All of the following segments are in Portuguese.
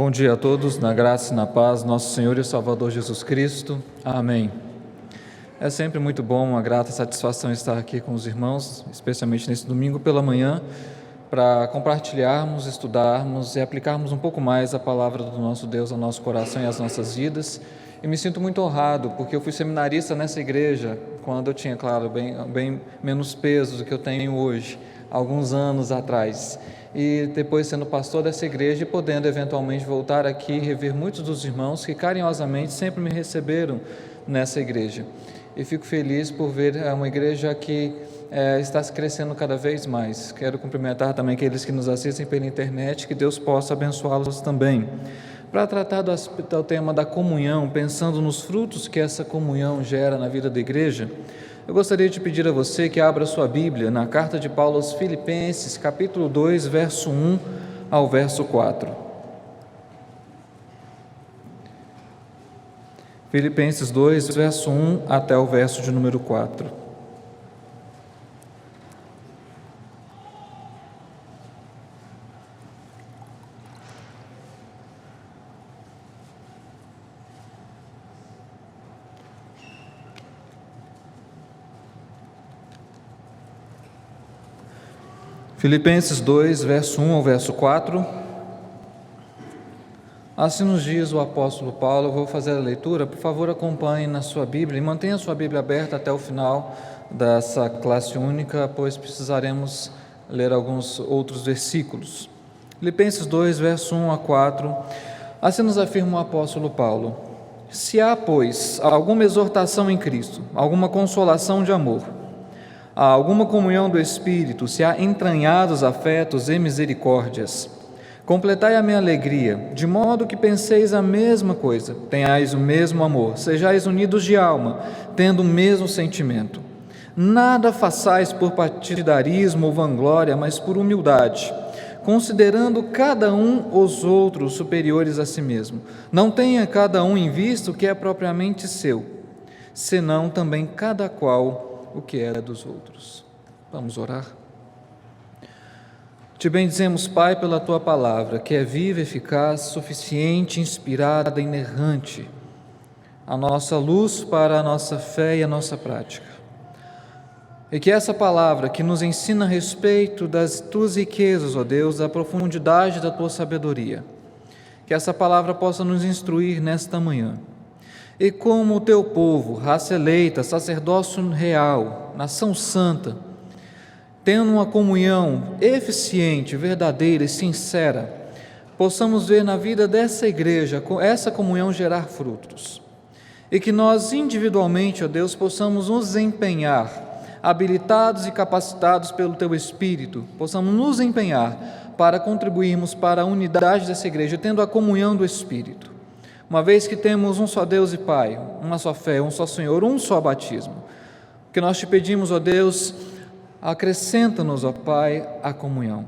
Bom dia a todos, na graça e na paz, nosso Senhor e Salvador Jesus Cristo. Amém. É sempre muito bom, uma grata satisfação estar aqui com os irmãos, especialmente nesse domingo pela manhã, para compartilharmos, estudarmos e aplicarmos um pouco mais a palavra do nosso Deus ao nosso coração e às nossas vidas. E me sinto muito honrado, porque eu fui seminarista nessa igreja quando eu tinha, claro, bem menos peso do que eu tenho hoje, alguns anos atrás. E depois sendo pastor dessa igreja e podendo eventualmente voltar aqui e rever muitos dos irmãos que carinhosamente sempre me receberam nessa igreja. E fico feliz por ver uma igreja que está crescendo cada vez mais. Quero cumprimentar também aqueles que nos assistem pela internet, que Deus possa abençoá-los também. Para tratar do tema da comunhão, pensando nos frutos que essa comunhão gera na vida da igreja, eu gostaria de pedir a você que abra sua Bíblia na carta de Paulo aos Filipenses, capítulo 2, verso 1 ao verso 4. Filipenses 2, verso 1 até o verso de número 4. Filipenses 2, verso 1 ao verso 4. Assim nos diz o apóstolo Paulo. Eu vou fazer a leitura, por favor acompanhe na sua Bíblia e mantenha a sua Bíblia aberta até o final dessa classe única, pois precisaremos ler alguns outros versículos. Filipenses 2, verso 1 a 4, assim nos afirma o apóstolo Paulo: se há, pois, alguma exortação em Cristo, alguma consolação de amor, há alguma comunhão do Espírito, se há entranhados afetos e misericórdias, completai a minha alegria, de modo que penseis a mesma coisa, tenhais o mesmo amor, sejais unidos de alma, tendo o mesmo sentimento. Nada façais por partidarismo ou vanglória, mas por humildade, considerando cada um os outros superiores a si mesmo. Não tenha cada um em vista o que é propriamente seu, senão também cada qual o que era dos outros. Vamos orar? Te bendizemos, Pai, pela Tua palavra, que é viva, eficaz, suficiente, inspirada, inerrante, a nossa luz para a nossa fé e a nossa prática. E que essa palavra que nos ensina a respeito das Tuas riquezas, ó Deus, da profundidade da Tua sabedoria, que essa palavra possa nos instruir nesta manhã. E como o teu povo, raça eleita, sacerdócio real, nação santa, tendo uma comunhão eficiente, verdadeira e sincera, possamos ver na vida dessa igreja, essa comunhão gerar frutos. E que nós individualmente, ó Deus, possamos nos empenhar, habilitados e capacitados pelo teu Espírito, possamos nos empenhar para contribuirmos para a unidade dessa igreja, tendo a comunhão do Espírito. Uma vez que temos um só Deus e Pai, uma só fé, um só Senhor, um só batismo, que nós te pedimos, ó Deus, acrescenta-nos, ó Pai, a comunhão.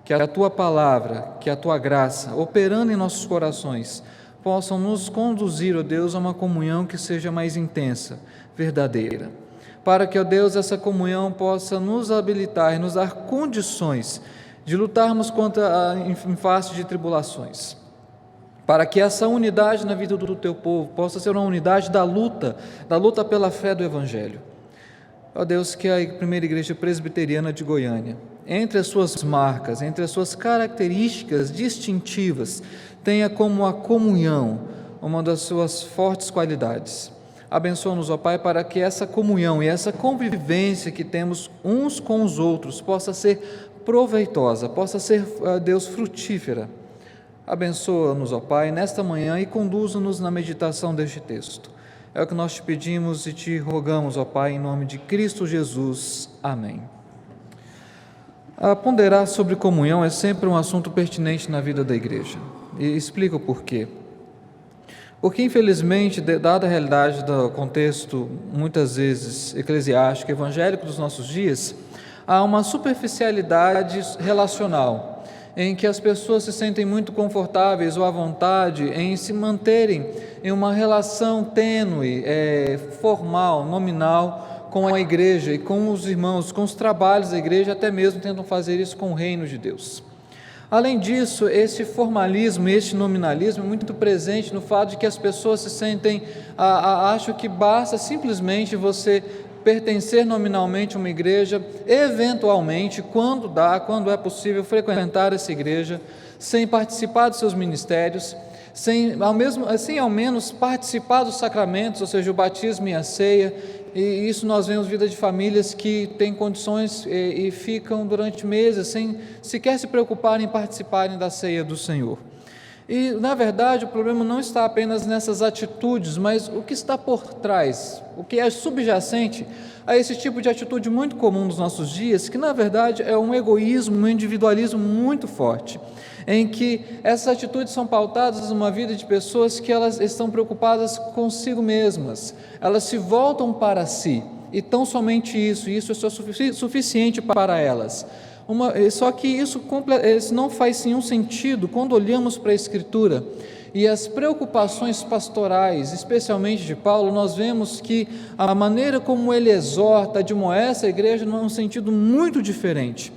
Que a Tua palavra, que a Tua graça, operando em nossos corações, possam nos conduzir, ó Deus, a uma comunhão que seja mais intensa, verdadeira. Para que, ó Deus, essa comunhão possa nos habilitar e nos dar condições de lutarmos em face de tribulações. Para que essa unidade na vida do Teu povo possa ser uma unidade da luta pela fé do Evangelho. Ó Deus, que a primeira igreja presbiteriana de Goiânia, entre as suas marcas, entre as suas características distintivas, tenha como a comunhão uma das suas fortes qualidades. Abençoa-nos, ó Pai, para que essa comunhão e essa convivência que temos uns com os outros possa ser proveitosa, possa ser, Deus, frutífera. Abençoa-nos, ó Pai, nesta manhã e conduza-nos na meditação deste texto. É o que nós te pedimos e te rogamos, ó Pai, em nome de Cristo Jesus. Amém. Ponderar sobre comunhão é sempre um assunto pertinente na vida da igreja. E explico por quê. Porque, infelizmente, dada a realidade do contexto, muitas vezes eclesiástico, evangélico dos nossos dias, há uma superficialidade relacional, em que as pessoas se sentem muito confortáveis ou à vontade em se manterem em uma relação tênue, formal, nominal, com a igreja e com os irmãos, com os trabalhos da igreja, até mesmo tentam fazer isso com o reino de Deus. Além disso, esse formalismo, este nominalismo é muito presente no fato de que as pessoas se sentem, acham que basta simplesmente você pertencer nominalmente a uma igreja, eventualmente, quando dá, quando é possível, frequentar essa igreja, sem participar dos seus ministérios, sem ao menos participar dos sacramentos, ou seja, o batismo e a ceia. E isso nós vemos vida de famílias que têm condições e ficam durante meses sem sequer se preocuparem em participarem da ceia do Senhor. E, na verdade, o problema não está apenas nessas atitudes, mas o que está por trás, o que é subjacente a esse tipo de atitude muito comum nos nossos dias, que, na verdade, é um egoísmo, um individualismo muito forte, em que essas atitudes são pautadas numa vida de pessoas que elas estão preocupadas consigo mesmas, elas se voltam para si, e tão somente isso é suficiente para elas. Só que isso não faz nenhum sentido quando olhamos para a Escritura e as preocupações pastorais, especialmente de Paulo. Nós vemos que a maneira como ele exorta, admoesta a igreja, num sentido muito diferente.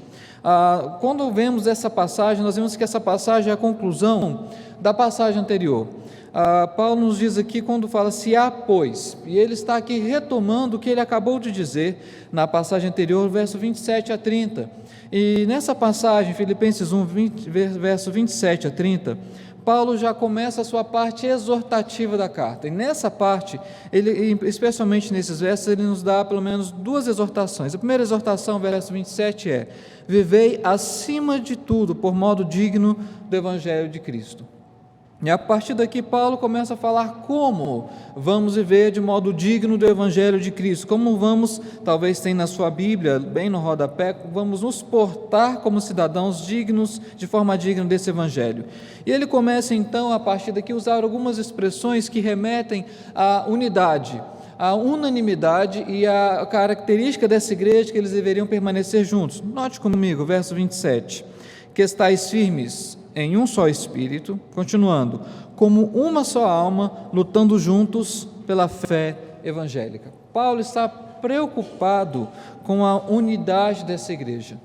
Quando vemos essa passagem, nós vemos que essa passagem é a conclusão da passagem anterior. Paulo nos diz aqui, quando fala se há, pois, e ele está aqui retomando o que ele acabou de dizer na passagem anterior, verso 27 a 30. E nessa passagem, Filipenses 1, verso 27 a 30, Paulo já começa a sua parte exortativa da carta. E nessa parte, especialmente nesses versos, ele nos dá pelo menos duas exortações. A primeira exortação, verso 27, é: vivei acima de tudo por modo digno do Evangelho de Cristo. E a partir daqui Paulo começa a falar como vamos viver de modo digno do Evangelho de Cristo, como vamos, talvez tenha na sua Bíblia, bem no rodapé, vamos nos portar como cidadãos dignos, de forma digna desse Evangelho. E ele começa então, a partir daqui, a usar algumas expressões que remetem à unidade, à unanimidade e à característica dessa igreja, que eles deveriam permanecer juntos. Note comigo, verso 27, que estáis firmes em um só Espírito, continuando, como uma só alma, lutando juntos pela fé evangélica. Paulo está preocupado com a unidade dessa igreja.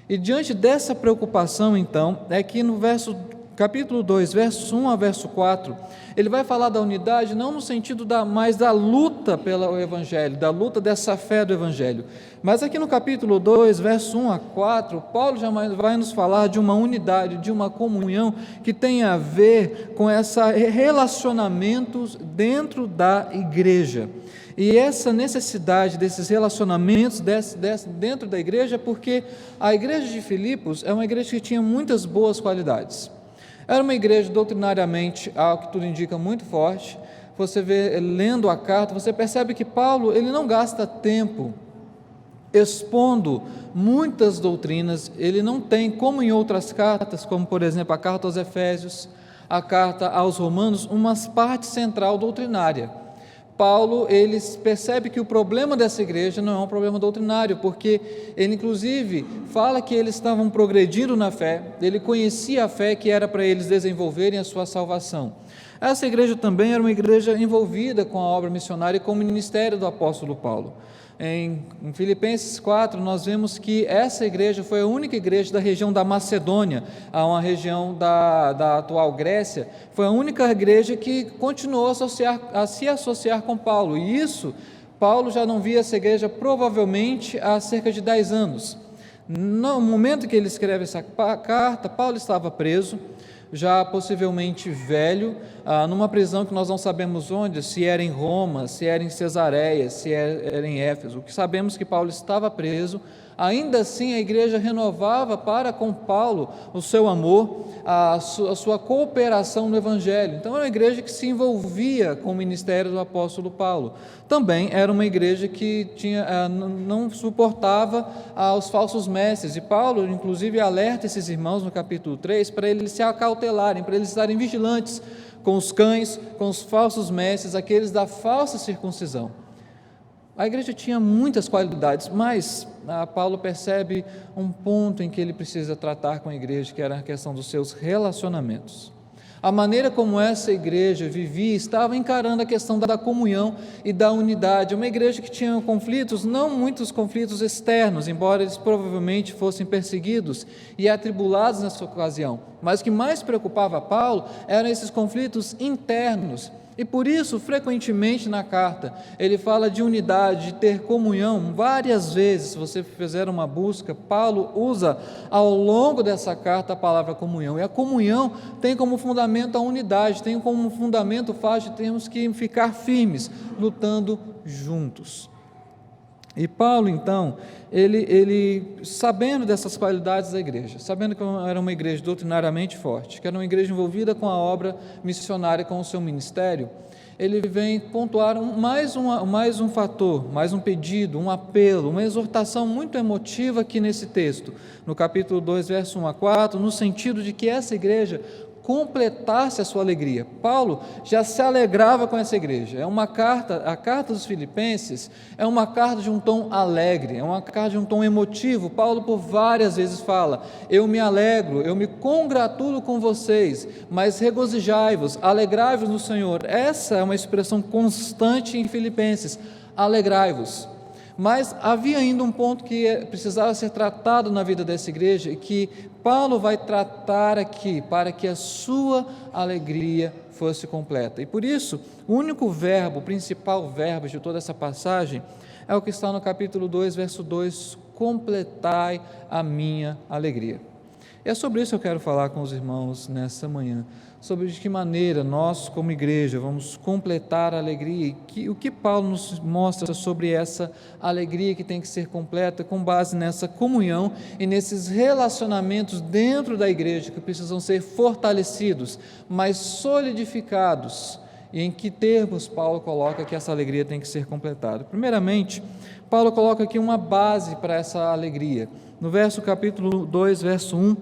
E diante dessa preocupação, então, é que no capítulo 2, versos 1 a verso 4, ele vai falar da unidade não no sentido mais da luta pelo Evangelho, da luta dessa fé do Evangelho, mas aqui no capítulo 2, verso 1 a 4, Paulo já vai nos falar de uma unidade, de uma comunhão que tem a ver com esses relacionamentos dentro da igreja. E essa necessidade desses relacionamentos dentro da igreja, porque a igreja de Filipos é uma igreja que tinha muitas boas qualidades. Era uma igreja doutrinariamente, ao que tudo indica, muito forte. Você vê, lendo a carta, você percebe que Paulo ele não gasta tempo expondo muitas doutrinas. Ele não tem, como em outras cartas, como por exemplo a carta aos Efésios, a carta aos Romanos, uma parte central doutrinária. Paulo, ele percebe que o problema dessa igreja não é um problema doutrinário, porque ele inclusive fala que eles estavam progredindo na fé, ele conhecia a fé que era para eles desenvolverem a sua salvação. Essa igreja também era uma igreja envolvida com a obra missionária e com o ministério do apóstolo Paulo. Em Filipenses 4, nós vemos que essa igreja foi a única igreja da região da Macedônia, uma região da atual Grécia, foi a única igreja que continuou a se associar com Paulo, e isso, Paulo já não via essa igreja provavelmente há cerca de 10 anos. No momento que ele escreve essa carta, Paulo estava preso, já possivelmente velho, numa prisão que nós não sabemos onde, se era em Roma, se era em Cesareia, se era em Éfeso. O que sabemos que Paulo estava preso. Ainda assim a igreja renovava para com Paulo o seu amor, a sua cooperação no Evangelho. Então era uma igreja que se envolvia com o ministério do apóstolo Paulo. Também era uma igreja que não suportava os falsos mestres, e Paulo inclusive alerta esses irmãos no capítulo 3 para eles se acautelarem, para eles estarem vigilantes com os cães, com os falsos mestres, aqueles da falsa circuncisão. A igreja tinha muitas qualidades, mas Paulo percebe um ponto em que ele precisa tratar com a igreja, que era a questão dos seus relacionamentos. A maneira como essa igreja vivia estava encarando a questão da comunhão e da unidade. Uma igreja que tinha conflitos, não muitos conflitos externos, embora eles provavelmente fossem perseguidos e atribulados nessa ocasião, mas o que mais preocupava Paulo eram esses conflitos internos. E por isso, frequentemente na carta, ele fala de unidade, de ter comunhão. Várias vezes, se você fizer uma busca, Paulo usa ao longo dessa carta a palavra comunhão. E a comunhão tem como fundamento a unidade, tem como fundamento o fato de termos que ficar firmes, lutando juntos. E Paulo, então, ele sabendo dessas qualidades da igreja, sabendo que era uma igreja doutrinariamente forte, que era uma igreja envolvida com a obra missionária, com o seu ministério, ele vem pontuar mais um fator, mais um pedido, um apelo, uma exortação muito emotiva aqui nesse texto, no capítulo 2, verso 1 a 4, no sentido de que essa igreja completasse a sua alegria. Paulo já se alegrava com essa igreja. A carta dos Filipenses é uma carta de um tom alegre, é uma carta de um tom emotivo. Paulo por várias vezes fala: eu me alegro, eu me congratulo com vocês, mas regozijai-vos, alegrai-vos no Senhor. Essa é uma expressão constante em Filipenses: alegrai-vos. Mas havia ainda um ponto que precisava ser tratado na vida dessa igreja e que Paulo vai tratar aqui para que a sua alegria fosse completa. E por isso, o único verbo, o principal verbo de toda essa passagem é o que está no capítulo 2, verso 2: completai a minha alegria. E é sobre isso que eu quero falar com os irmãos nessa manhã, sobre de que maneira nós, como igreja, vamos completar a alegria e o que Paulo nos mostra sobre essa alegria que tem que ser completa com base nessa comunhão e nesses relacionamentos dentro da igreja que precisam ser fortalecidos, mas solidificados. E em que termos Paulo coloca que essa alegria tem que ser completada? Primeiramente, Paulo coloca aqui uma base para essa alegria. No capítulo 2, verso 1,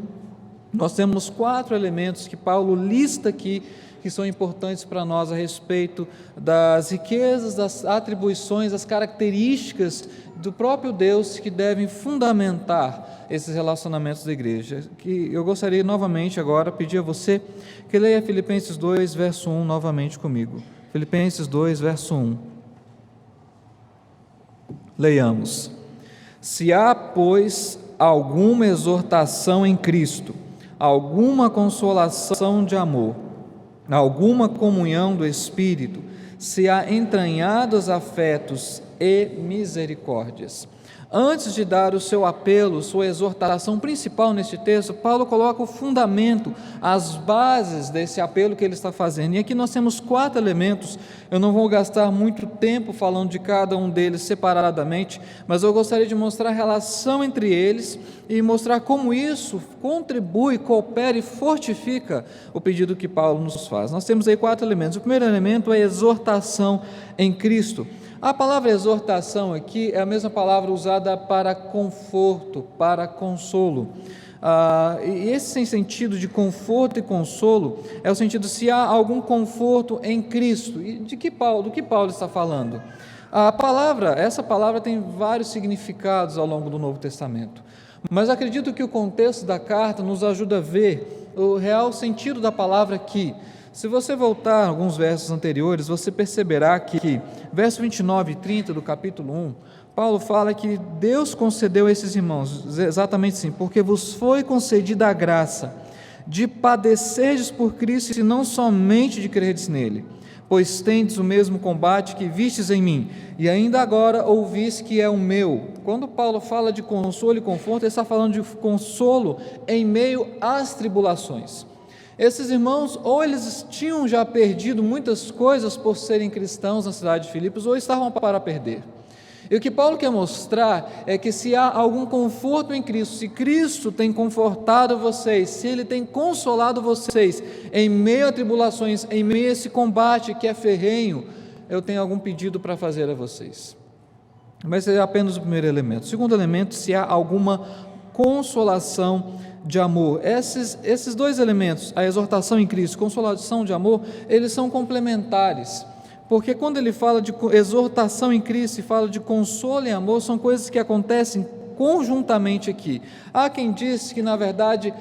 nós temos 4 elementos que Paulo lista aqui, que são importantes para nós a respeito das riquezas, das atribuições, das características do próprio Deus que devem fundamentar esses relacionamentos da igreja. Que eu gostaria novamente agora pedir a você que leia Filipenses 2, verso 1 novamente comigo. Filipenses 2, verso 1. Leiamos: se há, pois, alguma exortação em Cristo, alguma consolação de amor, alguma comunhão do Espírito, se há entranhados afetos e misericórdias. Antes de dar o seu apelo, sua exortação principal neste texto, Paulo coloca o fundamento, as bases desse apelo que ele está fazendo. E aqui nós temos 4 elementos. Eu não vou gastar muito tempo falando de cada um deles separadamente, mas eu gostaria de mostrar a relação entre eles e mostrar como isso contribui, coopera e fortifica o pedido que Paulo nos faz. Nós temos aí 4 elementos. O primeiro elemento é a exortação em Cristo. A palavra exortação aqui é a mesma palavra usada para conforto, para consolo. E esse sentido de conforto e consolo é o sentido se há algum conforto em Cristo. E do que Paulo está falando? Essa palavra tem vários significados ao longo do Novo Testamento, mas acredito que o contexto da carta nos ajuda a ver o real sentido da palavra aqui. Se você voltar alguns versos anteriores, você perceberá que verso 29 e 30 do capítulo 1, Paulo fala que Deus concedeu a esses irmãos, exatamente assim, porque vos foi concedida a graça de padecerdes por Cristo e não somente de crerdes nele, pois tendes o mesmo combate que vistes em mim, e ainda agora ouvis que é o meu. Quando Paulo fala de consolo e conforto, ele está falando de consolo em meio às tribulações. Esses irmãos, ou eles tinham já perdido muitas coisas por serem cristãos na cidade de Filipos, ou estavam para perder. E o que Paulo quer mostrar é que se há algum conforto em Cristo, se Cristo tem confortado vocês, se Ele tem consolado vocês em meio a tribulações, em meio a esse combate que é ferrenho, eu tenho algum pedido para fazer a vocês. Mas esse é apenas o primeiro elemento. O segundo elemento, se há alguma consolação de amor. Esses 2 elementos, a exortação em Cristo, consolação de amor, eles são complementares, porque quando ele fala de exortação em Cristo e fala de consolo e amor, são coisas que acontecem conjuntamente aqui. Há quem diz que, na verdade,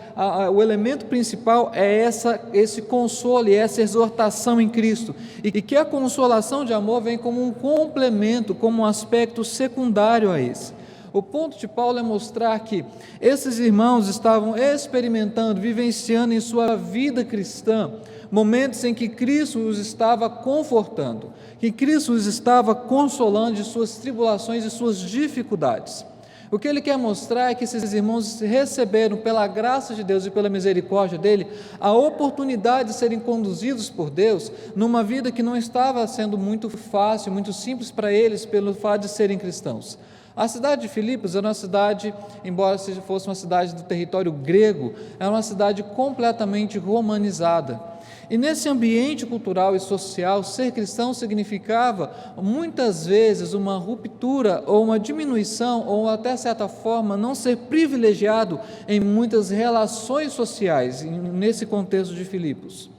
o elemento principal é esse consolo e essa exortação em Cristo, e que a consolação de amor vem como um complemento, como um aspecto secundário a esse. O ponto de Paulo é mostrar que esses irmãos estavam experimentando, vivenciando em sua vida cristã, momentos em que Cristo os estava confortando, que Cristo os estava consolando de suas tribulações e suas dificuldades. O que ele quer mostrar é que esses irmãos receberam, pela graça de Deus e pela misericórdia dele, a oportunidade de serem conduzidos por Deus numa vida que não estava sendo muito fácil, muito simples para eles, pelo fato de serem cristãos. A cidade de Filipos era uma cidade, embora fosse uma cidade do território grego, era uma cidade completamente romanizada. E nesse ambiente cultural e social, ser cristão significava, muitas vezes, uma ruptura ou uma diminuição, ou até certa forma, não ser privilegiado em muitas relações sociais, nesse contexto de Filipos.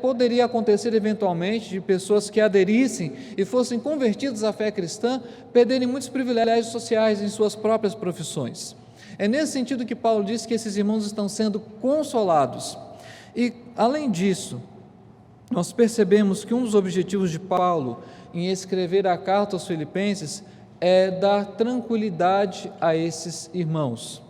Poderia acontecer eventualmente de pessoas que aderissem e fossem convertidas à fé cristã, perderem muitos privilégios sociais em suas próprias profissões. É nesse sentido que Paulo diz que esses irmãos estão sendo consolados. E, além disso, nós percebemos que um dos objetivos de Paulo em escrever a carta aos Filipenses é dar tranquilidade a esses irmãos,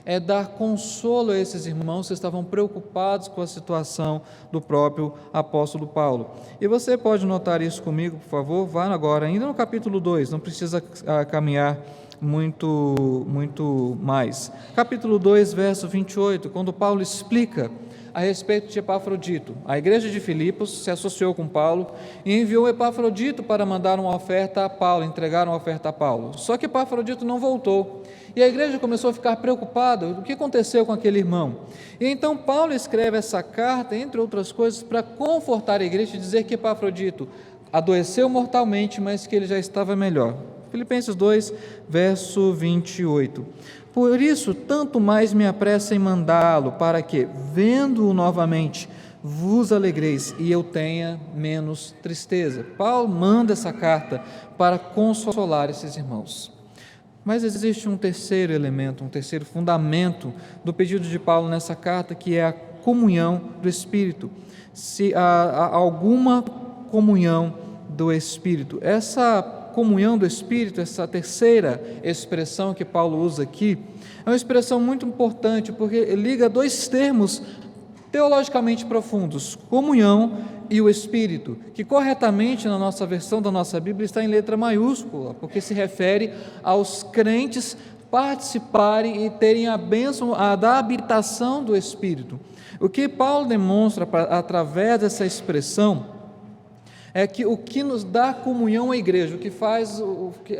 é dar consolo a esses irmãos que estavam preocupados com a situação do próprio apóstolo Paulo. E você pode notar isso comigo, por favor? Vá agora, ainda no capítulo 2, não precisa caminhar muito mais. Capítulo 2, verso 28, quando Paulo explica a respeito de Epafrodito. A igreja de Filipos se associou com Paulo e enviou Epafrodito para mandar uma oferta a Paulo, entregar uma oferta a Paulo. Só que Epafrodito não voltou. E a igreja começou a ficar preocupada, o que aconteceu com aquele irmão? E então Paulo escreve essa carta, entre outras coisas, para confortar a igreja e dizer que Epafrodito adoeceu mortalmente, mas que ele já estava melhor. Filipenses 2, verso 28. Por isso, tanto mais me apresso em mandá-lo, para que, vendo-o novamente, vos alegreis e eu tenha menos tristeza. Paulo manda essa carta para consolar esses irmãos. Mas existe um terceiro elemento, um terceiro fundamento do pedido de Paulo nessa carta, que é a comunhão do Espírito. Se há alguma comunhão do Espírito. Essa comunhão do Espírito, essa terceira expressão que Paulo usa aqui, é uma expressão muito importante, porque liga dois termos teologicamente profundos, comunhão e o Espírito, que corretamente na nossa versão da nossa Bíblia está em letra maiúscula, porque se refere aos crentes participarem e terem a bênção da habitação do Espírito. O que Paulo demonstra através dessa expressão é que o que nos dá comunhão à igreja, o que faz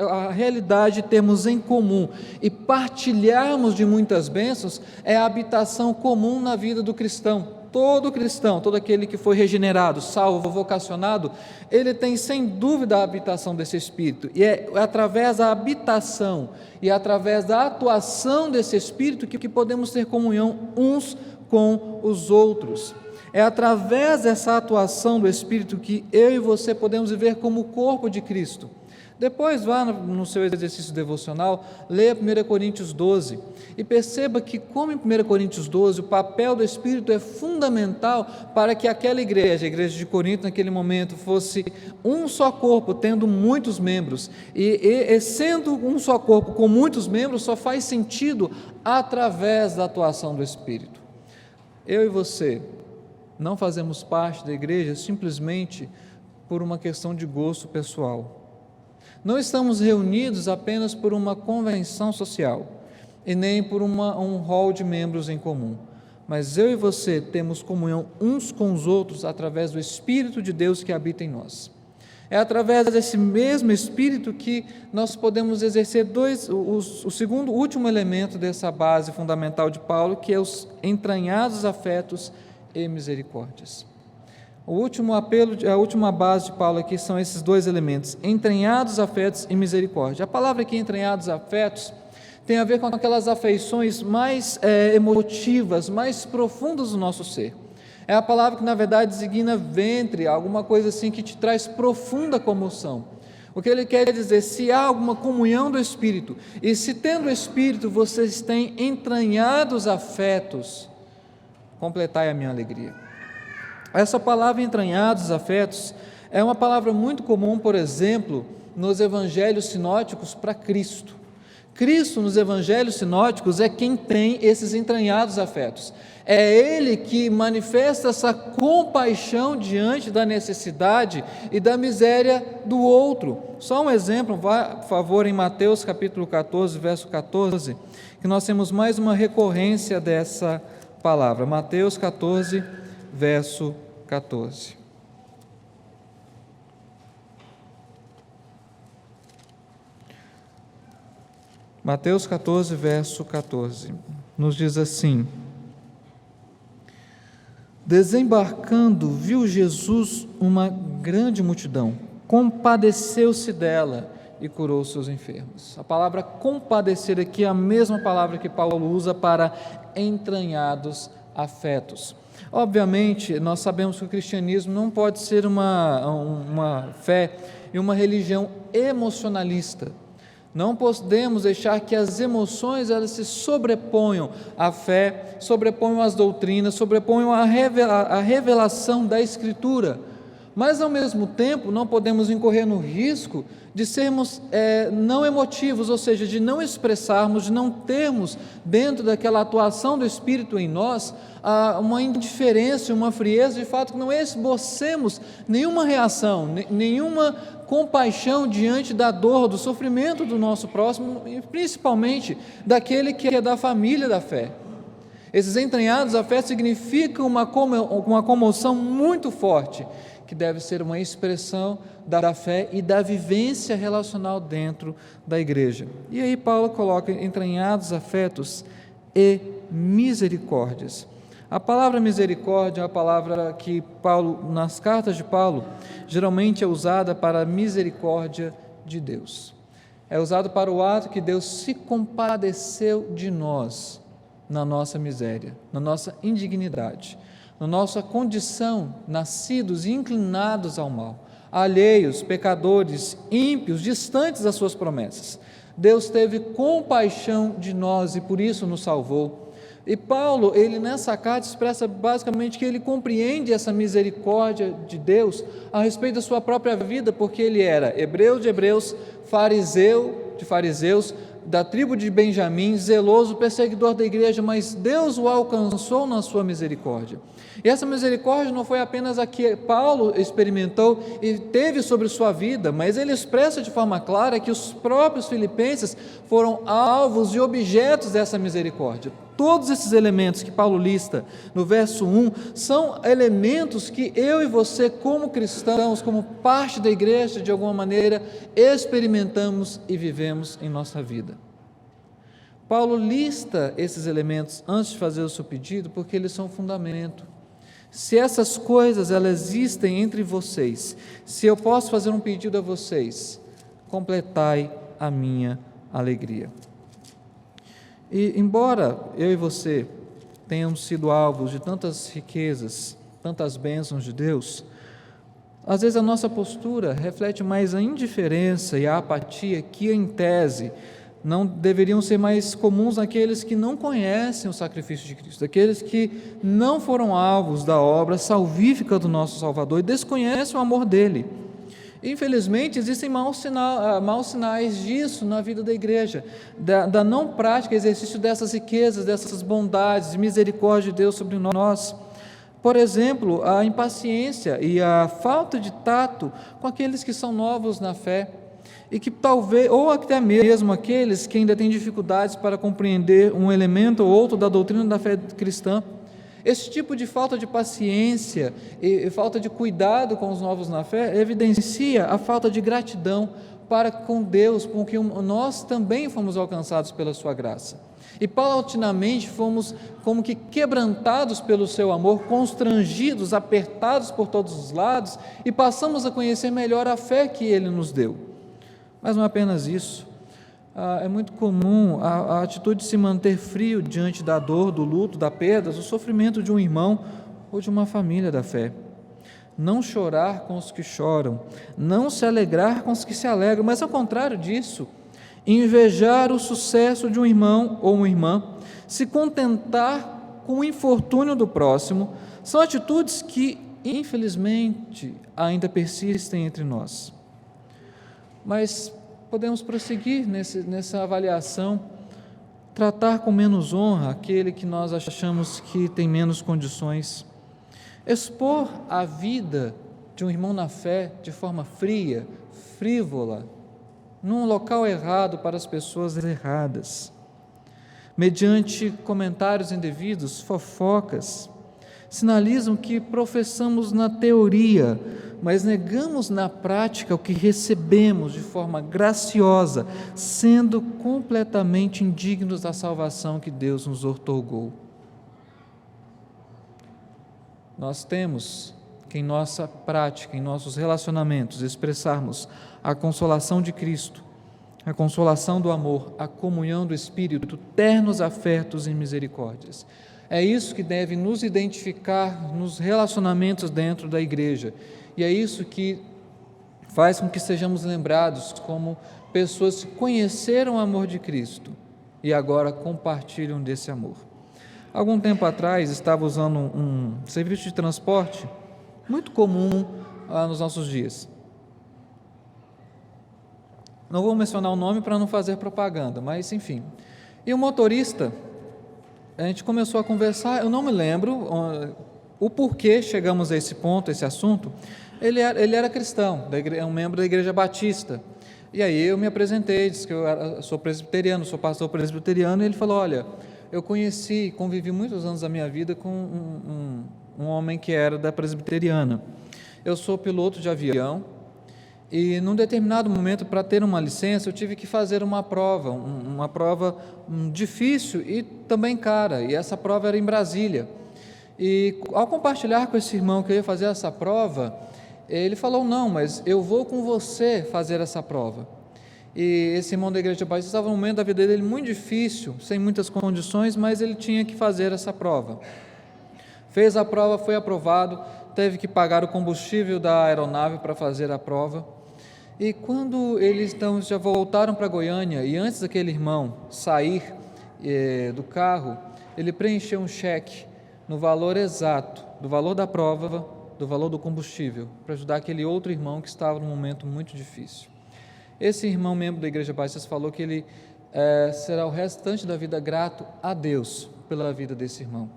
a realidade de termos em comum e partilharmos de muitas bênçãos, é a habitação comum na vida do cristão. Todo cristão, todo aquele que foi regenerado, salvo, vocacionado, ele tem sem dúvida a habitação desse Espírito, e é através da habitação e através da atuação desse Espírito que podemos ter comunhão uns com os outros. É através dessa atuação do Espírito que eu e você podemos viver como o corpo de Cristo. Depois vá no seu exercício devocional, leia 1 Coríntios 12 e perceba que, como em 1 Coríntios 12, o papel do Espírito é fundamental para que aquela igreja, a igreja de Corinto naquele momento, fosse um só corpo, tendo muitos membros. E sendo um só corpo com muitos membros, só faz sentido através da atuação do Espírito. Eu e você não fazemos parte da igreja simplesmente por uma questão de gosto pessoal. Não estamos reunidos apenas por uma convenção social e nem por um hall de membros em comum, mas eu e você temos comunhão uns com os outros através do Espírito de Deus que habita em nós. É através desse mesmo Espírito que nós podemos exercer o segundo, último elemento dessa base fundamental de Paulo, que é os entranhados afetos e misericórdias. O último apelo, a última base de Paulo aqui são esses dois elementos, entranhados afetos e misericórdia. A palavra aqui, entranhados afetos, tem a ver com aquelas afeições mais emotivas, mais profundas do nosso ser. É a palavra que na verdade designa ventre, alguma coisa assim que te traz profunda comoção. O que ele quer dizer, se há alguma comunhão do Espírito, e se tendo o Espírito vocês têm entranhados afetos, completai a minha alegria. Essa palavra entranhados afetos é uma palavra muito comum, por exemplo, nos evangelhos sinóticos para Cristo. Cristo, nos evangelhos sinóticos, é quem tem esses entranhados afetos. É Ele que manifesta essa compaixão diante da necessidade e da miséria do outro. Só um exemplo, vá, por favor, em Mateus capítulo 14, verso 14, que nós temos mais uma recorrência dessa palavra. Mateus 14, verso 14. Mateus 14, verso 14, nos diz assim: desembarcando, viu Jesus uma grande multidão, compadeceu-se dela e curou seus enfermos. A palavra compadecer aqui é a mesma palavra que Paulo usa para entranhados afetos. Obviamente, nós sabemos que o cristianismo não pode ser uma fé e uma religião emocionalista. Não podemos deixar que as emoções elas se sobreponham à fé, sobreponham às doutrinas, sobreponham à revelação da Escritura. Mas, ao mesmo tempo, não podemos incorrer no risco de sermos não emotivos, ou seja, de não expressarmos, de não termos dentro daquela atuação do Espírito em nós, uma indiferença, uma frieza, de fato que não esbocemos nenhuma reação, nenhuma compaixão diante da dor, do sofrimento do nosso próximo, e principalmente daquele que é da família da fé. Esses entranhados afetos significam uma comoção muito forte, que deve ser uma expressão da fé e da vivência relacional dentro da igreja. E aí Paulo coloca entranhados afetos e misericórdias. A palavra misericórdia é uma palavra que Paulo, nas cartas de Paulo, geralmente é usada para a misericórdia de Deus. É usado para o ato que Deus se compadeceu de nós, na nossa miséria, na nossa indignidade, na nossa condição, nascidos e inclinados ao mal, alheios, pecadores, ímpios, distantes das suas promessas. Deus teve compaixão de nós e por isso nos salvou. E Paulo, ele nessa carta expressa basicamente que ele compreende essa misericórdia de Deus a respeito da sua própria vida, porque ele era hebreu de hebreus, fariseu de fariseus, da tribo de Benjamim, zeloso, perseguidor da igreja, mas Deus o alcançou na sua misericórdia. E essa misericórdia não foi apenas a que Paulo experimentou e teve sobre sua vida, mas ele expressa de forma clara que os próprios filipenses foram alvos e objetos dessa misericórdia. Todos esses elementos que Paulo lista no verso 1 são elementos que eu e você, como cristãos, como parte da igreja, de alguma maneira, experimentamos e vivemos em nossa vida. Paulo lista esses elementos antes de fazer o seu pedido, porque eles são fundamento. Se essas coisas elas existem entre vocês, se eu posso fazer um pedido a vocês, completai a minha alegria. E embora eu e você tenhamos sido alvos de tantas riquezas, tantas bênçãos de Deus, às vezes a nossa postura reflete mais a indiferença e a apatia que, em tese, não deveriam ser mais comuns naqueles que não conhecem o sacrifício de Cristo, daqueles que não foram alvos da obra salvífica do nosso Salvador e desconhecem o amor dele. Infelizmente, existem maus sinais disso na vida da igreja, da não prática, exercício dessas riquezas, dessas bondades, de misericórdia de Deus sobre nós. Por exemplo, a impaciência e a falta de tato com aqueles que são novos na fé, e que talvez, ou até mesmo aqueles que ainda têm dificuldades para compreender um elemento ou outro da doutrina da fé cristã. Esse tipo de falta de paciência e falta de cuidado com os novos na fé evidencia a falta de gratidão para com Deus, porque nós também fomos alcançados pela sua graça. E paulatinamente fomos como que quebrantados pelo seu amor, constrangidos, apertados por todos os lados, e passamos a conhecer melhor a fé que Ele nos deu. Mas não é apenas isso. É muito comum a atitude de se manter frio diante da dor, do luto, da perda, do sofrimento de um irmão ou de uma família da fé. não chorar com os que choram, não se alegrar com os que se alegram, mas ao contrário disso, invejar o sucesso de um irmão ou uma irmã, se contentar com o infortúnio do próximo, são atitudes que, infelizmente, ainda persistem entre nós. Mas podemos prosseguir nessa avaliação, tratar com menos honra aquele que nós achamos que tem menos condições, expor a vida de um irmão na fé de forma fria, frívola, num local errado para as pessoas erradas, mediante comentários indevidos, fofocas, sinalizam que professamos na teoria, mas negamos na prática o que recebemos de forma graciosa, sendo completamente indignos da salvação que Deus nos outorgou. Nós temos que em nossa prática, em nossos relacionamentos, expressarmos a consolação de Cristo, a consolação do amor, a comunhão do Espírito, ternos afetos e misericórdias. É isso que deve nos identificar nos relacionamentos dentro da igreja, e é isso que faz com que sejamos lembrados como pessoas que conheceram o amor de Cristo e agora compartilham desse amor. Algum tempo atrás, estava usando um serviço de transporte muito comum nos nossos dias. Não vou mencionar o nome para não fazer propaganda, mas enfim. E o motorista, a gente começou a conversar, eu não me lembro o porquê chegamos a esse ponto, esse assunto. Ele era cristão, um membro da Igreja Batista. E aí eu me apresentei, disse que eu sou presbiteriano, sou pastor presbiteriano, e ele falou: olha, eu convivi muitos anos da minha vida com um homem que era da presbiteriana. Eu sou piloto de avião e num determinado momento, para ter uma licença, eu tive que fazer uma prova difícil e também cara, e essa prova era em Brasília. E ao compartilhar com esse irmão que eu ia fazer essa prova, ele falou: não, mas eu vou com você fazer essa prova. E esse irmão da Igreja Batista estava num momento da vida dele muito difícil, sem muitas condições, mas ele tinha que fazer essa prova. Fez a prova, foi aprovado, teve que pagar o combustível da aeronave para fazer a prova. E quando eles então já voltaram para Goiânia, e antes daquele irmão sair do carro, ele preencheu um cheque no valor exato, do valor da prova, do valor do combustível, para ajudar aquele outro irmão que estava num momento muito difícil. Esse irmão, membro da Igreja Batista, falou que ele será o restante da vida grato a Deus pela vida desse irmão.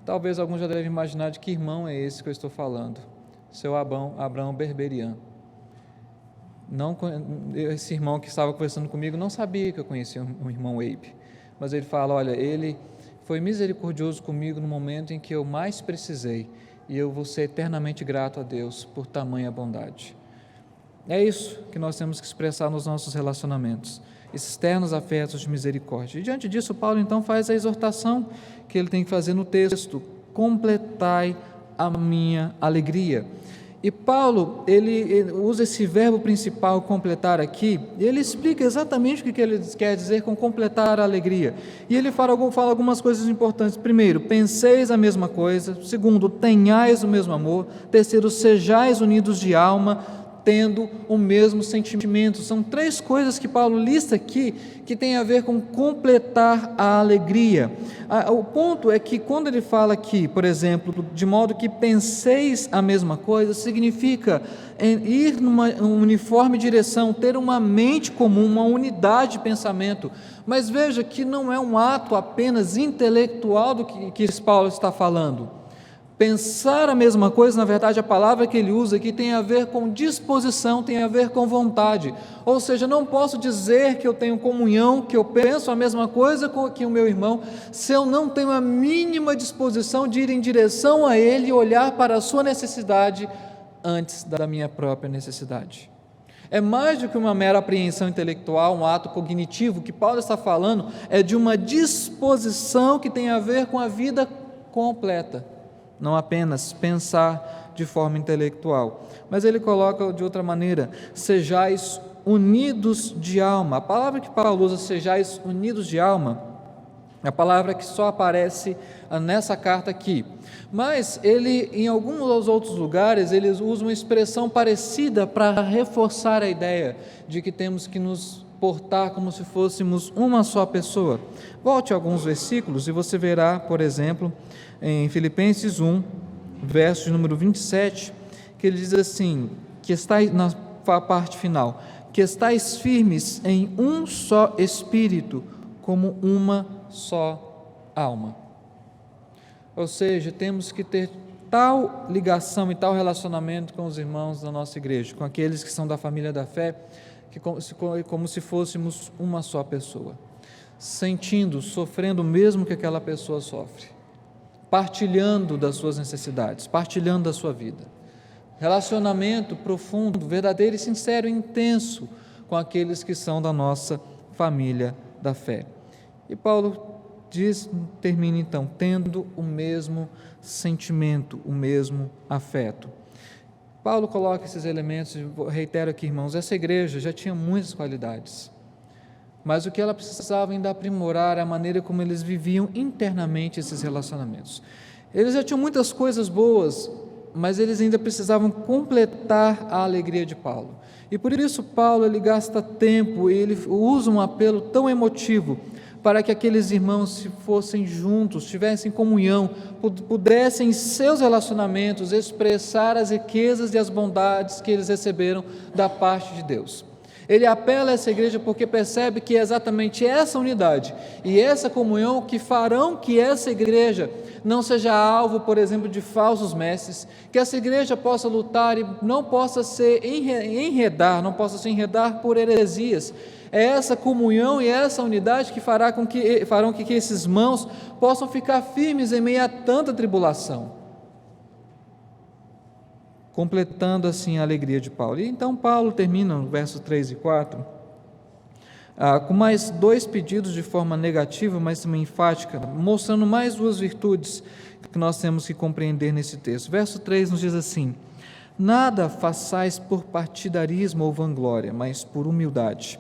Talvez alguns já devem imaginar de que irmão é esse que eu estou falando, seu Abraão Berberian. Esse irmão que estava conversando comigo não sabia que eu conhecia o irmão Abe, mas ele fala: olha, ele foi misericordioso comigo no momento em que eu mais precisei, e eu vou ser eternamente grato a Deus por tamanha bondade. É isso que nós temos que expressar nos nossos relacionamentos, esses ternos afetos de misericórdia. E diante disso, Paulo então faz a exortação que ele tem que fazer no texto: completai a minha alegria. E Paulo, ele usa esse verbo principal, completar, aqui, e ele explica exatamente o que ele quer dizer com completar a alegria. E ele fala algumas coisas importantes. Primeiro, penseis a mesma coisa. Segundo, tenhais o mesmo amor. Terceiro, sejais unidos de alma, tendo o mesmo sentimento. São 3 coisas que Paulo lista aqui, que tem a ver com completar a alegria. O ponto é que quando ele fala aqui, por exemplo, de modo que penseis a mesma coisa, significa ir numa uniforme direção, ter uma mente comum, uma unidade de pensamento. Mas veja que não é um ato apenas intelectual do que Paulo está falando. Pensar a mesma coisa, na verdade, a palavra que ele usa aqui tem a ver com disposição, tem a ver com vontade. Ou seja, não posso dizer que eu tenho comunhão, que eu penso a mesma coisa que o meu irmão, se eu não tenho a mínima disposição de ir em direção a ele e olhar para a sua necessidade antes da minha própria necessidade. É mais do que uma mera apreensão intelectual, um ato cognitivo. O que Paulo está falando é de uma disposição que tem a ver com a vida completa. Não apenas pensar de forma intelectual. Mas ele coloca de outra maneira: sejais unidos de alma. A palavra que Paulo usa, sejais unidos de alma, A palavra que só aparece nessa carta aqui. Mas ele, em alguns dos outros lugares, ele usa uma expressão parecida para reforçar a ideia de que temos que nos portar como se fôssemos uma só pessoa. Volte a alguns versículos e você verá, por exemplo, em Filipenses 1, verso de número 27, que ele diz assim, que está na parte final, que estáis firmes em um só Espírito, como uma só alma. Ou seja, temos que ter tal ligação e tal relacionamento com os irmãos da nossa igreja, com aqueles que são da família da fé, que como se fôssemos uma só pessoa, sentindo, sofrendo o mesmo que aquela pessoa sofre, partilhando das suas necessidades, partilhando da sua vida. Relacionamento profundo, verdadeiro e sincero e intenso com aqueles que são da nossa família da fé. E Paulo termina então, tendo o mesmo sentimento, o mesmo afeto. Paulo coloca esses elementos, reitero aqui, irmãos, essa igreja já tinha muitas qualidades, mas o que ela precisava ainda aprimorar é a maneira como eles viviam internamente esses relacionamentos. Eles já tinham muitas coisas boas, mas eles ainda precisavam completar a alegria de Paulo. E por isso Paulo ele gasta tempo e ele usa um apelo tão emotivo para que aqueles irmãos se fossem juntos, tivessem comunhão, pudessem em seus relacionamentos expressar as riquezas e as bondades que eles receberam da parte de Deus. Ele apela a essa igreja porque percebe que é exatamente essa unidade e essa comunhão que farão que essa igreja não seja alvo, por exemplo, de falsos mestres, que essa igreja possa lutar e não possa se enredar por heresias. É essa comunhão e essa unidade que farão que esses irmãos possam ficar firmes em meio a tanta tribulação, completando assim a alegria de Paulo. E então Paulo termina no versos 3 e 4, com mais dois pedidos de forma negativa, mas também enfática, mostrando mais duas virtudes que nós temos que compreender nesse texto. Verso 3 nos diz assim: nada façais por partidarismo ou vanglória, mas por humildade,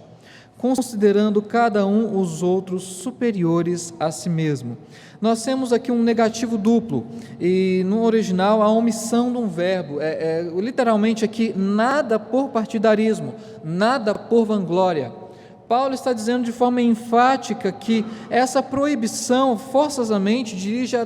considerando cada um os outros superiores a si mesmo. Nós temos aqui um negativo duplo, e no original a omissão de um verbo, literalmente aqui, nada por partidarismo, nada por vanglória. Paulo está dizendo de forma enfática que essa proibição forçosamente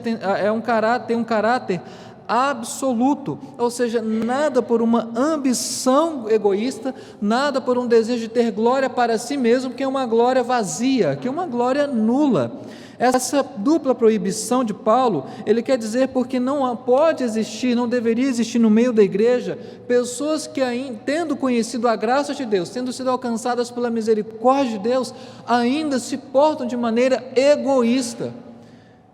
tem um caráter absoluto, ou seja, nada por uma ambição egoísta, nada por um desejo de ter glória para si mesmo, que é uma glória vazia, que é uma glória nula. Essa dupla proibição de Paulo, ele quer dizer porque não pode existir, não deveria existir no meio da igreja, pessoas que, tendo conhecido a graça de Deus, tendo sido alcançadas pela misericórdia de Deus, ainda se portam de maneira egoísta,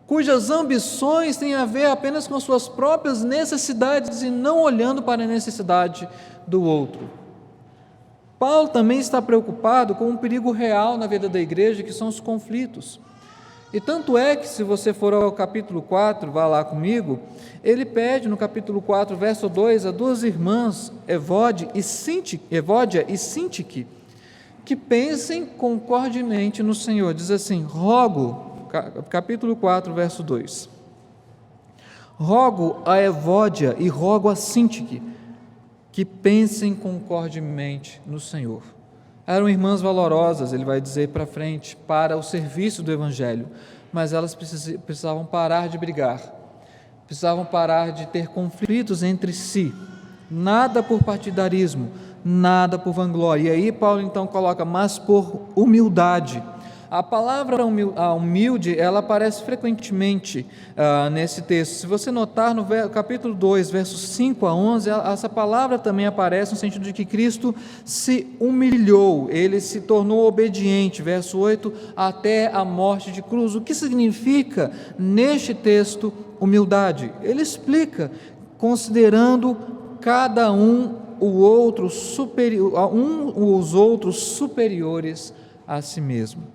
cujas ambições têm a ver apenas com suas próprias necessidades e não olhando para a necessidade do outro. Paulo também está preocupado com um perigo real na vida da igreja, que são os conflitos. E tanto é que, se você for ao capítulo 4, vá lá comigo, ele pede no capítulo 4, verso 2, a duas irmãs, Evódia e Sintique, que pensem concordemente no Senhor. Diz assim: rogo, capítulo 4, verso 2, rogo a Evódia e rogo a Sintique, que pensem concordemente no Senhor. Eram irmãs valorosas, ele vai dizer para frente, para o serviço do Evangelho, mas elas precisavam parar de brigar, precisavam parar de ter conflitos entre si, nada por partidarismo, nada por vanglória. E aí Paulo então coloca, mas por humildade. A palavra humilde, ela aparece frequentemente nesse texto. Se você notar no capítulo 2, versos 5 a 11, essa palavra também aparece no sentido de que Cristo se humilhou, ele se tornou obediente, verso 8, até a morte de cruz. O que significa neste texto humildade? Ele explica, considerando cada um os outros superiores a si mesmo.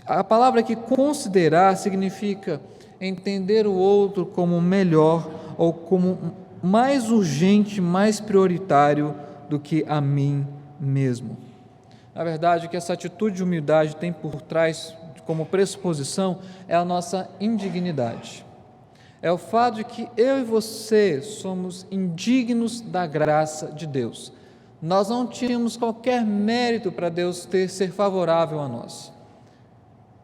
A palavra aqui, considerar, significa entender o outro como melhor ou como mais urgente, mais prioritário do que a mim mesmo. Na verdade, o que essa atitude de humildade tem por trás, como pressuposição, é a nossa indignidade. É o fato de que eu e você somos indignos da graça de Deus. Nós não tínhamos qualquer mérito para Deus ser favorável a nós.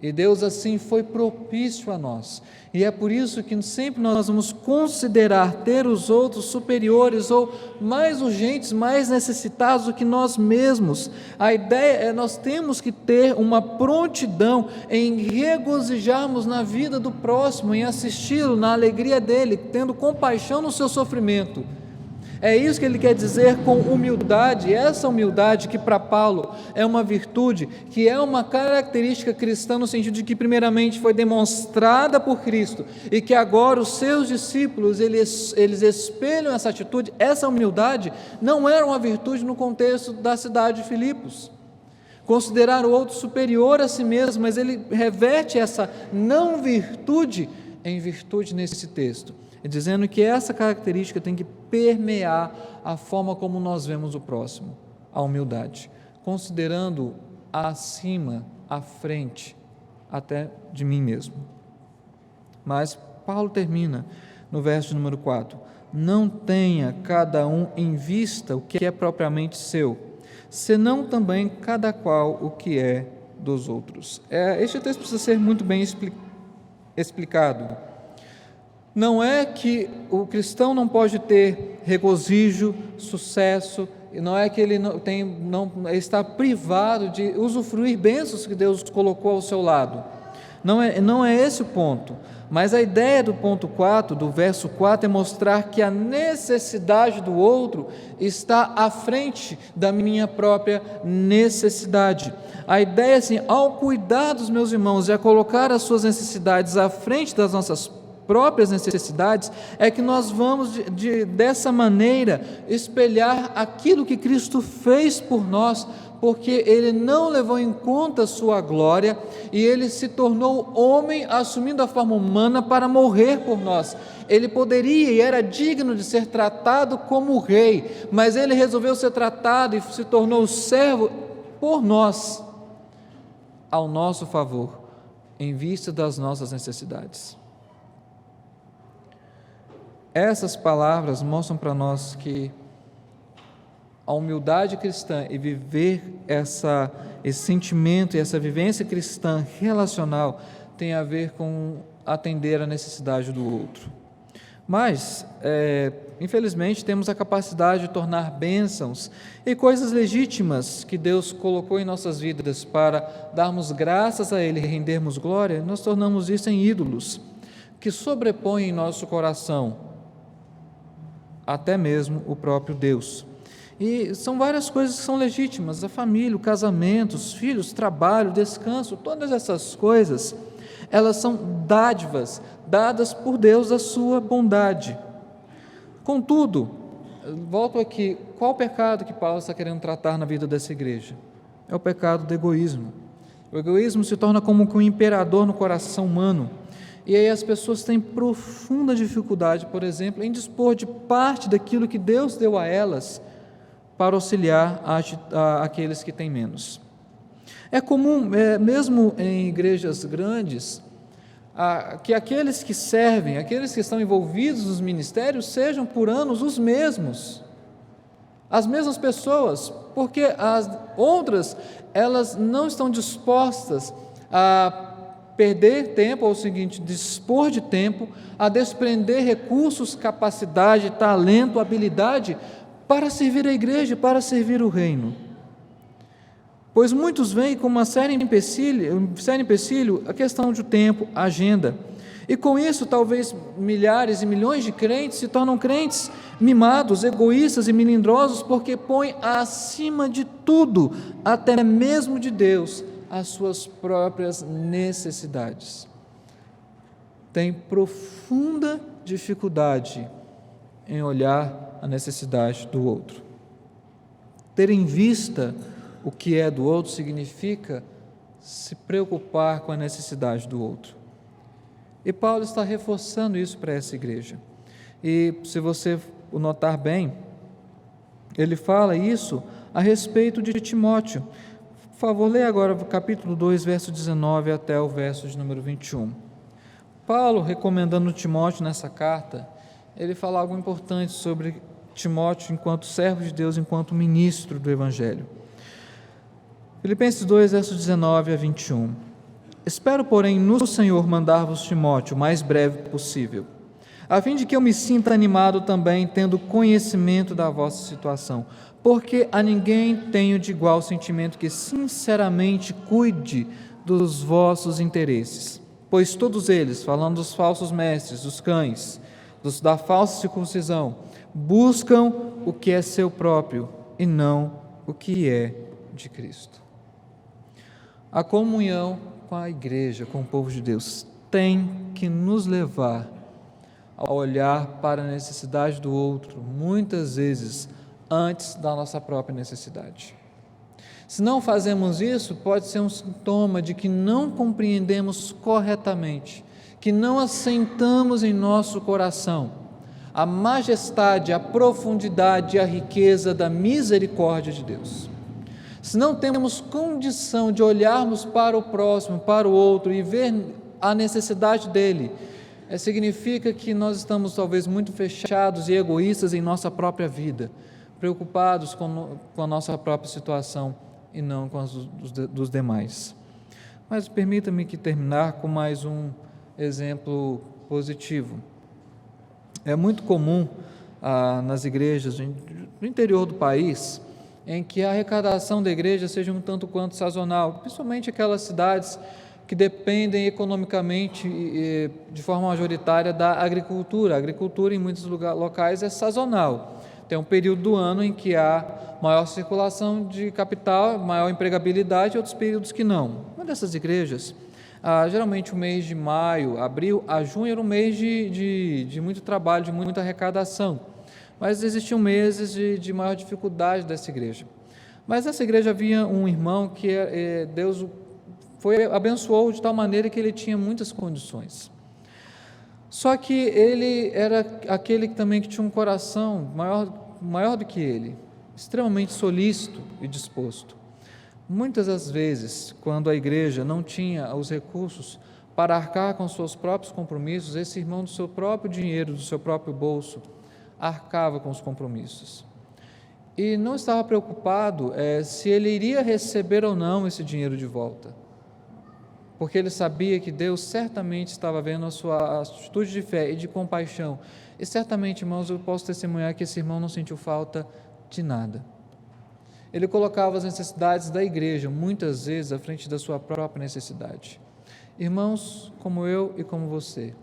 E Deus assim foi propício a nós. E é por isso que sempre nós vamos considerar ter os outros superiores ou mais urgentes, mais necessitados do que nós mesmos. A ideia é nós temos que ter uma prontidão em regozijarmos na vida do próximo, em assisti-lo na alegria dele, tendo compaixão no seu sofrimento. É isso que ele quer dizer com humildade, essa humildade que para Paulo é uma virtude, que é uma característica cristã no sentido de que primeiramente foi demonstrada por Cristo e que agora os seus discípulos, eles espelham essa atitude. Essa humildade não era uma virtude no contexto da cidade de Filipos. Considerar o outro superior a si mesmo, mas ele reverte essa não virtude em virtude nesse texto, dizendo que essa característica tem que permear a forma como nós vemos o próximo, a humildade, considerando acima, à frente, até de mim mesmo. Mas Paulo termina no verso número 4: não tenha cada um em vista o que é propriamente seu, senão também cada qual o que é dos outros. Este texto precisa ser muito bem explicado. Não é que o cristão não pode ter regozijo, sucesso, não é que ele está privado de usufruir bênçãos que Deus colocou ao seu lado. Não é esse o ponto. Mas a ideia do ponto 4, do verso 4, é mostrar que a necessidade do outro está à frente da minha própria necessidade. A ideia é assim: ao cuidar dos meus irmãos e a colocar as suas necessidades à frente das nossas próprias necessidades, é que nós vamos dessa maneira espelhar aquilo que Cristo fez por nós, porque Ele não levou em conta a sua glória e Ele se tornou homem assumindo a forma humana para morrer por nós. Ele poderia e era digno de ser tratado como rei, mas Ele resolveu ser tratado e se tornou servo por nós, ao nosso favor, em vista das nossas necessidades. Essas palavras mostram para nós que a humildade cristã e viver esse sentimento e essa vivência cristã relacional tem a ver com atender a necessidade do outro. Mas, infelizmente, temos a capacidade de tornar bênçãos e coisas legítimas que Deus colocou em nossas vidas para darmos graças a Ele e rendermos glória, nós tornamos isso em ídolos que sobrepõem em nosso coração até mesmo o próprio Deus. E são várias coisas que são legítimas: a família, o casamento, os filhos, trabalho, descanso, todas essas coisas, elas são dádivas dadas por Deus da sua bondade. Contudo, volto aqui, qual o pecado que Paulo está querendo tratar na vida dessa igreja? É o pecado do egoísmo. O egoísmo se torna como que um imperador no coração humano. E aí as pessoas têm profunda dificuldade, por exemplo, em dispor de parte daquilo que Deus deu a elas para auxiliar aqueles que têm menos. É comum, mesmo em igrejas grandes, que aqueles que servem, aqueles que estão envolvidos nos ministérios, sejam por anos os mesmos, as mesmas pessoas, porque as outras, elas não estão dispostas a perder tempo, ou o seguinte, dispor de tempo, a desprender recursos, capacidade, talento, habilidade, para servir a igreja, para servir o reino. Pois muitos veem como uma sério empecilho a questão do tempo, a agenda. E com isso, talvez milhares e milhões de crentes se tornam crentes mimados, egoístas e melindrosos, porque põem acima de tudo, até mesmo de Deus, as suas próprias necessidades. Tem profunda dificuldade em olhar a necessidade do outro. Ter em vista o que é do outro significa se preocupar com a necessidade do outro. E Paulo está reforçando isso para essa igreja. E se você o notar bem, ele fala isso a respeito de Timóteo, Por favor, leia agora o capítulo 2, verso 19 até o verso de número 21. Paulo, recomendando Timóteo nessa carta, ele fala algo importante sobre Timóteo enquanto servo de Deus, enquanto ministro do Evangelho. Filipenses 2, verso 19 a 21. Espero, porém, no Senhor mandar-vos Timóteo o mais breve possível, a fim de que eu me sinta animado também, tendo conhecimento da vossa situação, porque a ninguém tenho de igual sentimento que sinceramente cuide dos vossos interesses, pois todos eles, falando dos falsos mestres, dos cães, da falsa circuncisão, buscam o que é seu próprio e não o que é de Cristo. A comunhão com a igreja, com o povo de Deus, tem que nos levar a olhar para a necessidade do outro, muitas vezes antes da nossa própria necessidade. Se não fazemos isso, pode ser um sintoma de que não compreendemos corretamente, que não assentamos em nosso coração a majestade, a profundidade e a riqueza da misericórdia de Deus. Se não temos condição de olharmos para o próximo, para o outro e ver a necessidade dele, significa que nós estamos talvez muito fechados e egoístas em nossa própria vida, preocupados com a nossa própria situação e não com as dos demais. Mas permita-me que terminar com mais um exemplo positivo. É muito comum nas igrejas do interior do país em que a arrecadação da igreja seja um tanto quanto sazonal, principalmente aquelas cidades que dependem economicamente e de forma majoritária da agricultura. A agricultura em muitos locais é sazonal. Tem um período do ano em que há maior circulação de capital, maior empregabilidade, e outros períodos que não. Uma dessas igrejas, geralmente o mês de maio, abril a junho era um mês de muito trabalho, de muita arrecadação, mas existiam meses de maior dificuldade dessa igreja. Mas nessa igreja havia um irmão que Deus abençoou de tal maneira que ele tinha muitas condições. Só que ele era aquele também que tinha um coração maior do que ele, extremamente solícito e disposto. Muitas das vezes, quando a igreja não tinha os recursos para arcar com seus próprios compromissos, esse irmão do seu próprio dinheiro, do seu próprio bolso, arcava com os compromissos. E não estava preocupado se ele iria receber ou não esse dinheiro de volta, porque ele sabia que Deus certamente estava vendo a sua atitude de fé e de compaixão. E certamente, irmãos, eu posso testemunhar que esse irmão não sentiu falta de nada. Ele colocava as necessidades da igreja, muitas vezes, à frente da sua própria necessidade. Irmãos como eu e como você,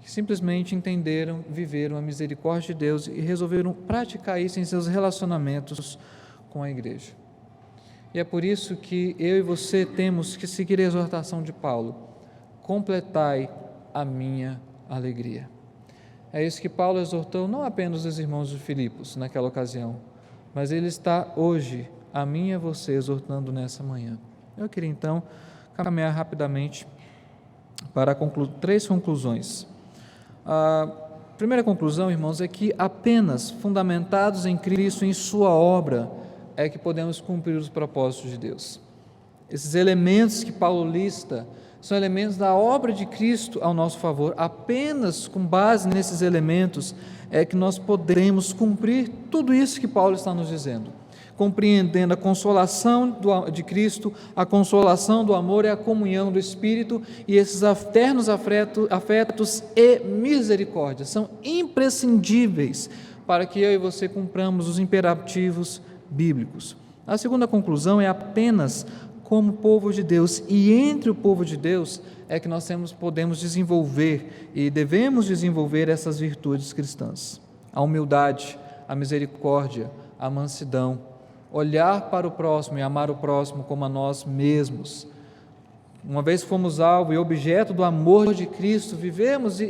que simplesmente entenderam, viveram a misericórdia de Deus e resolveram praticar isso em seus relacionamentos com a igreja. E é por isso que eu e você temos que seguir a exortação de Paulo: completai a minha alegria. É isso que Paulo exortou não apenas os irmãos de Filipos naquela ocasião, mas ele está hoje a mim e a você exortando nessa manhã. Eu queria então caminhar rapidamente para 3 conclusões. A primeira conclusão, irmãos, é que apenas fundamentados em Cristo, em sua obra, é que podemos cumprir os propósitos de Deus. Esses elementos que Paulo lista são elementos da obra de Cristo ao nosso favor. Apenas com base nesses elementos é que nós poderemos cumprir tudo isso que Paulo está nos dizendo, compreendendo a consolação de Cristo, a consolação do amor e a comunhão do Espírito, e esses ternos afetos e misericórdia são imprescindíveis para que eu e você cumpramos os imperativos bíblicos. A segunda conclusão é apenas como povo de Deus, e entre o povo de Deus é que nós podemos desenvolver e devemos desenvolver essas virtudes cristãs: a humildade, a misericórdia, a mansidão, olhar para o próximo e amar o próximo como a nós mesmos. Uma vez fomos alvo e objeto do amor de Cristo, vivemos e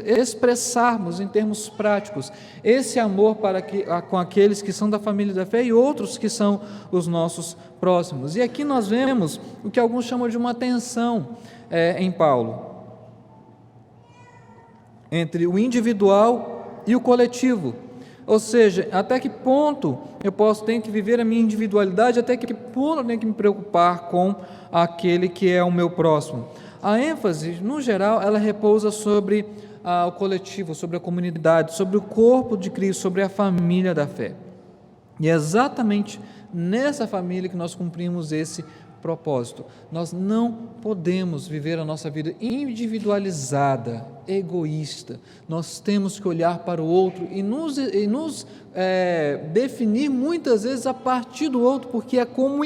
expressarmos em termos práticos esse amor com aqueles que são da família da fé e outros que são os nossos próximos. E aqui nós vemos o que alguns chamam de uma tensão em Paulo, entre o individual e o coletivo. Ou seja, até que ponto eu tenho que viver a minha individualidade, até que ponto eu tenho que me preocupar com aquele que é o meu próximo. A ênfase, no geral, ela repousa sobre o coletivo, sobre a comunidade, sobre o corpo de Cristo, sobre a família da fé. E é exatamente nessa família que nós cumprimos esse propósito. Nós não podemos viver a nossa vida individualizada, egoísta. Nós temos que olhar para o outro e nos definir muitas vezes a partir do outro, porque é como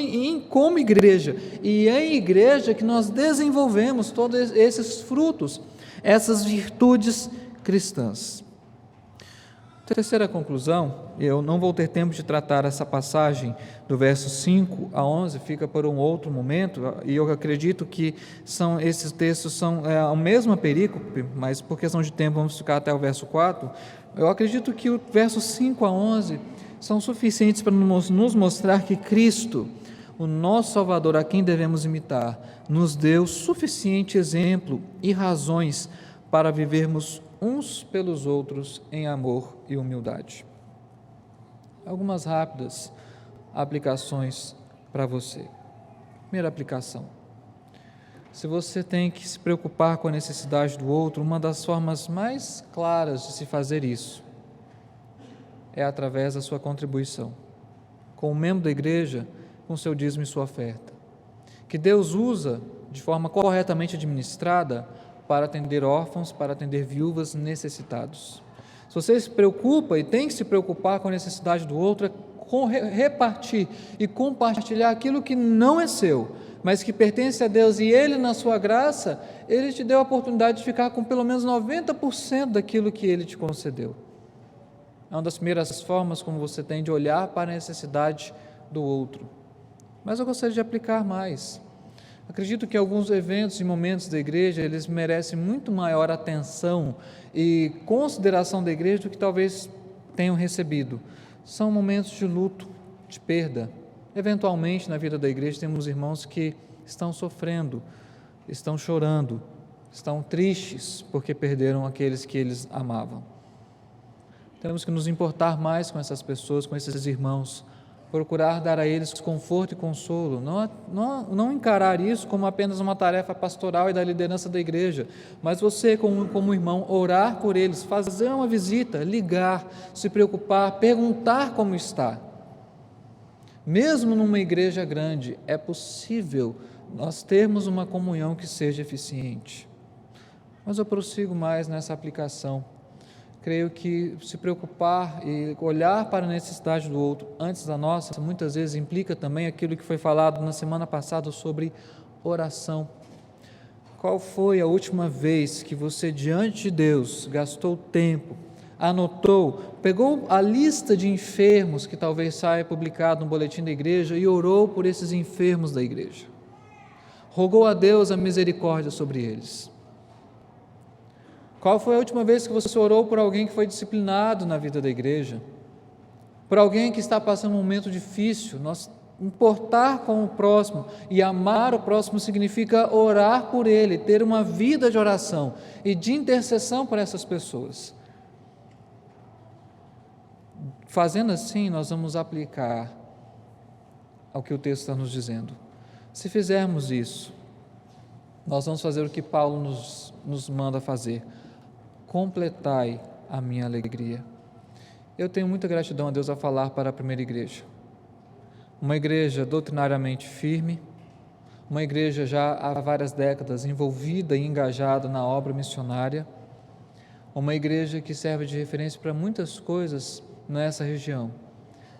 igreja, e é em igreja que nós desenvolvemos todos esses frutos, essas virtudes cristãs. Terceira conclusão, eu não vou ter tempo de tratar essa passagem do verso 5 a 11, fica por um outro momento, e eu acredito que esses textos são a mesma perícope, mas por questão de tempo vamos ficar até o verso 4. Eu acredito que o verso 5 a 11 são suficientes para nos mostrar que Cristo, o nosso Salvador, a quem devemos imitar, nos deu suficiente exemplo e razões para vivermos uns pelos outros em amor e humildade. Algumas rápidas aplicações para você. Primeira aplicação: se você tem que se preocupar com a necessidade do outro, uma das formas mais claras de se fazer isso é através da sua contribuição, como membro da igreja, com seu dízimo e sua oferta, que Deus usa de forma corretamente administrada para atender órfãos, para atender viúvas necessitados. Se você se preocupa e tem que se preocupar com a necessidade do outro, é repartir e compartilhar aquilo que não é seu, mas que pertence a Deus, e Ele, na sua graça, Ele te deu a oportunidade de ficar com pelo menos 90% daquilo que Ele te concedeu. É uma das primeiras formas como você tem de olhar para a necessidade do outro. Mas eu gostaria de aplicar mais. Acredito que alguns eventos e momentos da igreja, eles merecem muito maior atenção e consideração da igreja do que talvez tenham recebido. São momentos de luto, de perda. Eventualmente, na vida da igreja, temos irmãos que estão sofrendo, estão chorando, estão tristes porque perderam aqueles que eles amavam. Temos que nos importar mais com essas pessoas, com esses irmãos, procurar dar a eles conforto e consolo, não encarar isso como apenas uma tarefa pastoral e da liderança da igreja, mas você, como irmão, orar por eles, fazer uma visita, ligar, se preocupar, perguntar como está. Mesmo numa igreja grande, é possível nós termos uma comunhão que seja eficiente. Mas eu prossigo mais nessa aplicação. Creio que se preocupar e olhar para a necessidade do outro antes da nossa, muitas vezes implica também aquilo que foi falado na semana passada sobre oração. Qual foi a última vez que você, diante de Deus, gastou tempo, anotou, pegou a lista de enfermos que talvez saia publicado no boletim da igreja e orou por esses enfermos da igreja? Rogou a Deus a misericórdia sobre eles? Qual foi a última vez que você orou por alguém que foi disciplinado na vida da igreja? Por alguém que está passando um momento difícil? Nós importar com o próximo e amar o próximo significa orar por ele, ter uma vida de oração e de intercessão por essas pessoas. Fazendo assim, nós vamos aplicar ao que o texto está nos dizendo. Se fizermos isso, nós vamos fazer o que Paulo nos manda fazer: completai a minha alegria. Eu tenho muita gratidão a Deus a falar para a primeira igreja. Uma igreja doutrinariamente firme, uma igreja já há várias décadas envolvida e engajada na obra missionária, uma igreja que serve de referência para muitas coisas nessa região.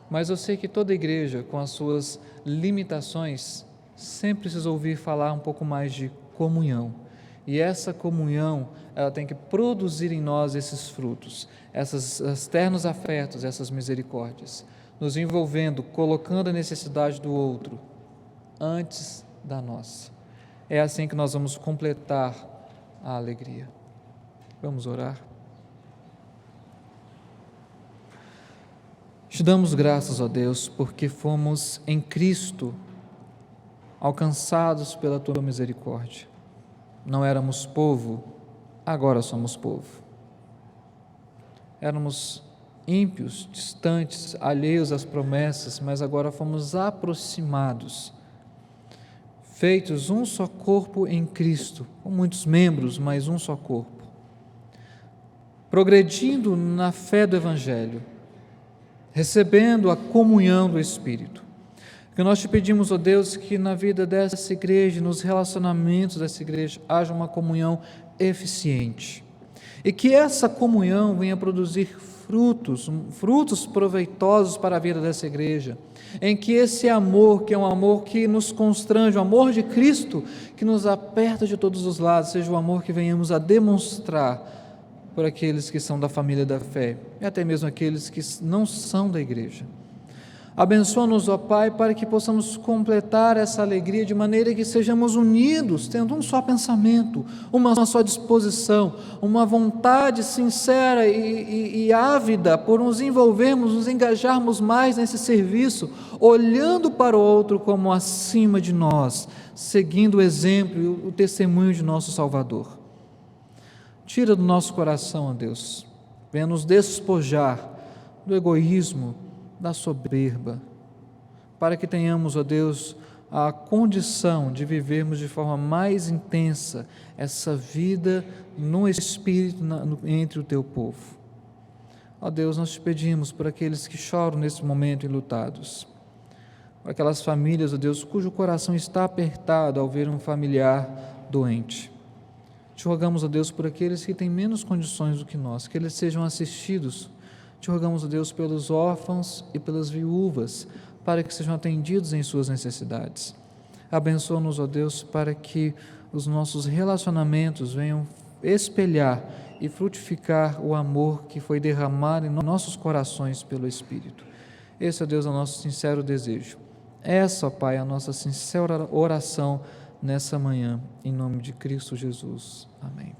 Mas eu sei que toda igreja, com as suas limitações, sempre precisa ouvir falar um pouco mais de comunhão. E essa comunhão, ela tem que produzir em nós esses frutos, esses ternos afetos, essas misericórdias, nos envolvendo, colocando a necessidade do outro antes da nossa. É assim que nós vamos completar a alegria. Vamos orar? Te damos graças, ó Deus, porque fomos em Cristo alcançados pela Tua misericórdia. Não éramos povo, agora somos povo. Éramos ímpios, distantes, alheios às promessas, mas agora fomos aproximados, feitos um só corpo em Cristo, com muitos membros, mas um só corpo, progredindo na fé do Evangelho, recebendo a comunhão do Espírito. Que nós te pedimos, ó Deus, que na vida dessa igreja, nos relacionamentos dessa igreja, haja uma comunhão eficiente, e que essa comunhão venha produzir frutos proveitosos para a vida dessa igreja, em que esse amor, que é um amor que nos constrange, o amor de Cristo, que nos aperta de todos os lados, seja o amor que venhamos a demonstrar por aqueles que são da família da fé, e até mesmo aqueles que não são da igreja. Abençoa-nos, ó Pai, para que possamos completar essa alegria de maneira que sejamos unidos, tendo um só pensamento, uma só disposição, uma vontade sincera e ávida por nos envolvermos, nos engajarmos mais nesse serviço, olhando para o outro como acima de nós, seguindo o exemplo e o testemunho de nosso Salvador. Tira do nosso coração, ó Deus, venha nos despojar do egoísmo, da soberba, para que tenhamos, ó Deus, a condição de vivermos de forma mais intensa essa vida no Espírito entre o Teu povo. Ó Deus, nós te pedimos por aqueles que choram nesse momento enlutados, por aquelas famílias, ó Deus, cujo coração está apertado ao ver um familiar doente. Te rogamos, ó Deus, por aqueles que têm menos condições do que nós, que eles sejam assistidos. Te rogamos, ó Deus, pelos órfãos e pelas viúvas, para que sejam atendidos em suas necessidades. Abençoa-nos, ó Deus, para que os nossos relacionamentos venham espelhar e frutificar o amor que foi derramado em nossos corações pelo Espírito. Esse, ó Deus, é o nosso sincero desejo. Essa, ó Pai, é a nossa sincera oração nessa manhã, em nome de Cristo Jesus. Amém.